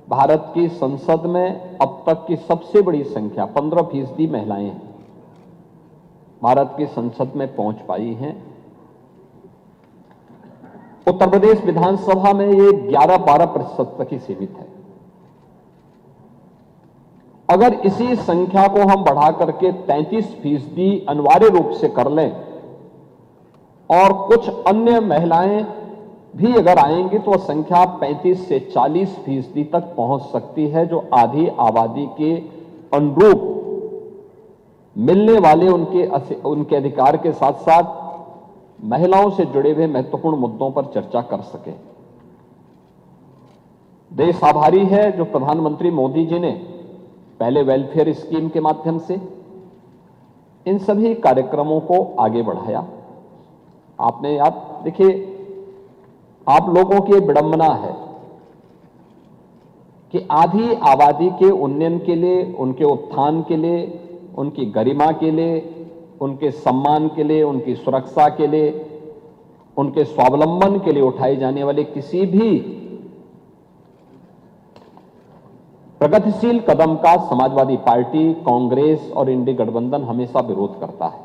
भारत की संसद में अब तक की सबसे बड़ी संख्या 15% महिलाएं भारत की संसद में पहुंच पाई हैं। उत्तर प्रदेश विधानसभा में ये 11-12% तक ही सीमित है। अगर इसी संख्या को हम बढ़ा करके 33% अनिवार्य रूप से कर लें और कुछ अन्य महिलाएं भी अगर आएंगी तो संख्या 35 से 40% तक पहुंच सकती है, जो आधी आबादी के अनुरूप मिलने वाले उनके अधिकार के साथ साथ महिलाओं से जुड़े हुए महत्वपूर्ण मुद्दों पर चर्चा कर सके। देश आभारी है जो प्रधानमंत्री मोदी जी ने पहले वेलफेयर स्कीम के माध्यम से इन सभी कार्यक्रमों को आगे बढ़ाया। आपने याद देखिए, आप लोगों की विडंबना है कि आधी आबादी के उन्नयन के लिए, उनके उत्थान के लिए, उनकी गरिमा के लिए, उनके सम्मान के लिए, उनकी सुरक्षा के लिए, उनके स्वावलंबन के लिए उठाए जाने वाले किसी भी प्रगतिशील कदम का समाजवादी पार्टी, कांग्रेस और इंडी गठबंधन हमेशा विरोध करता है।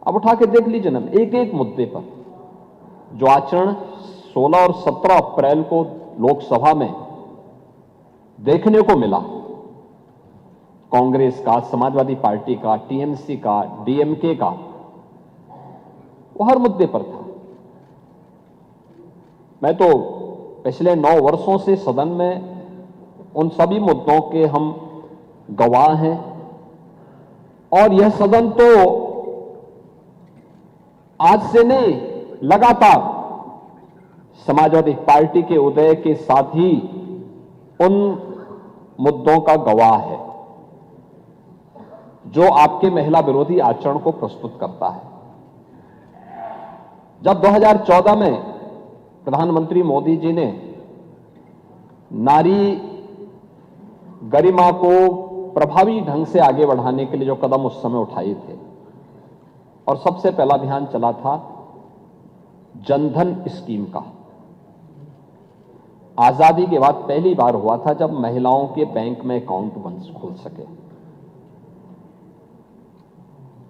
अब उठा के देख लीजिए ना, एक एक मुद्दे पर जो आचरण 16 और 17 अप्रैल को लोकसभा में देखने को मिला, कांग्रेस का, समाजवादी पार्टी का, टीएमसी का, डीएमके का, वो हर मुद्दे पर था। मैं तो पिछले 9 वर्षों से सदन में उन सभी मुद्दों के हम गवाह हैं और यह सदन तो आज से नहीं, लगातार समाजवादी पार्टी के उदय के साथ ही उन मुद्दों का गवाह है जो आपके महिला विरोधी आचरण को प्रस्तुत करता है। जब 2014 में प्रधानमंत्री मोदी जी ने नारी गरिमा को प्रभावी ढंग से आगे बढ़ाने के लिए जो कदम उस समय उठाए थे, और सबसे पहला अभियान चला था जनधन स्कीम का। आजादी के बाद पहली बार हुआ था जब महिलाओं के बैंक में अकाउंट खुल सके।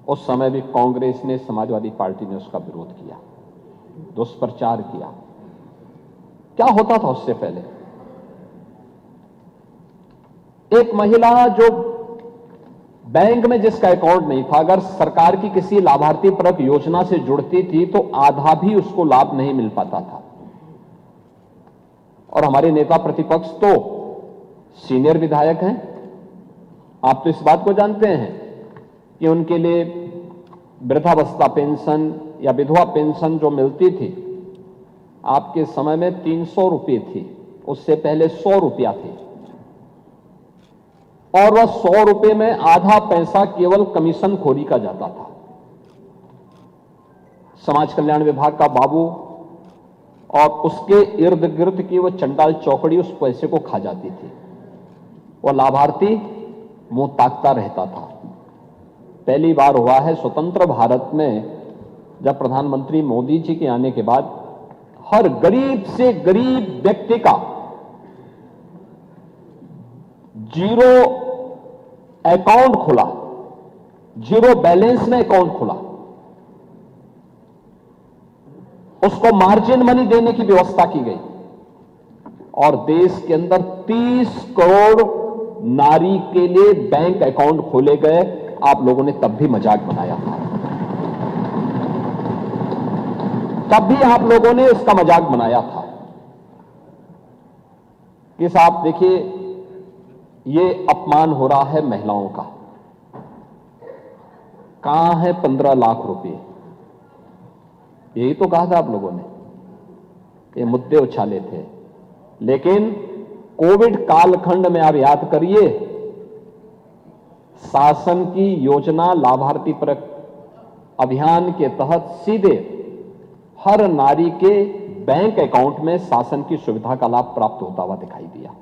उस समय भी कांग्रेस ने, समाजवादी पार्टी ने उसका विरोध किया, दुष्प्रचार किया। क्या होता था उससे पहले? एक महिला जो बैंक में जिसका अकाउंट नहीं था, अगर सरकार की किसी लाभार्थी परक योजना से जुड़ती थी तो आधा भी उसको लाभ नहीं मिल पाता था। और हमारे नेता प्रतिपक्ष तो सीनियर विधायक हैं, आप तो इस बात को जानते हैं कि उनके लिए वृद्धावस्था पेंशन या विधवा पेंशन जो मिलती थी, आपके समय में 300 रुपये थी, उससे पहले 100 रुपया थी, और वह 100 रुपये में आधा पैसा केवल कमीशन खोरी का जाता था। समाज कल्याण विभाग का बाबू और उसके इर्द गिर्द की वह चंडाल चौकड़ी उस पैसे को खा जाती थी। वह लाभार्थी मुंह ताकता रहता था। पहली बार हुआ है स्वतंत्र भारत में जब प्रधानमंत्री मोदी जी के आने के बाद हर गरीब से गरीब व्यक्ति का जीरो अकाउंट खुला, जीरो बैलेंस में अकाउंट खुला, उसको मार्जिन मनी देने की व्यवस्था की गई और देश के अंदर 30 करोड़ नारी के लिए बैंक अकाउंट खोले गए। आप लोगों ने तब भी मजाक बनाया था, तब भी आप लोगों ने इसका मजाक बनाया था कि साहब देखिए ये अपमान हो रहा है महिलाओं का। कहां है 15 लाख रुपए? यही तो कहा था आप लोगों ने, ये मुद्दे उछाले थे। लेकिन कोविड कालखंड में आप याद करिए, शासन की योजना लाभार्थी परक अभियान के तहत सीधे हर नारी के बैंक अकाउंट में शासन की सुविधा का लाभ प्राप्त होता हुआ दिखाई दिया।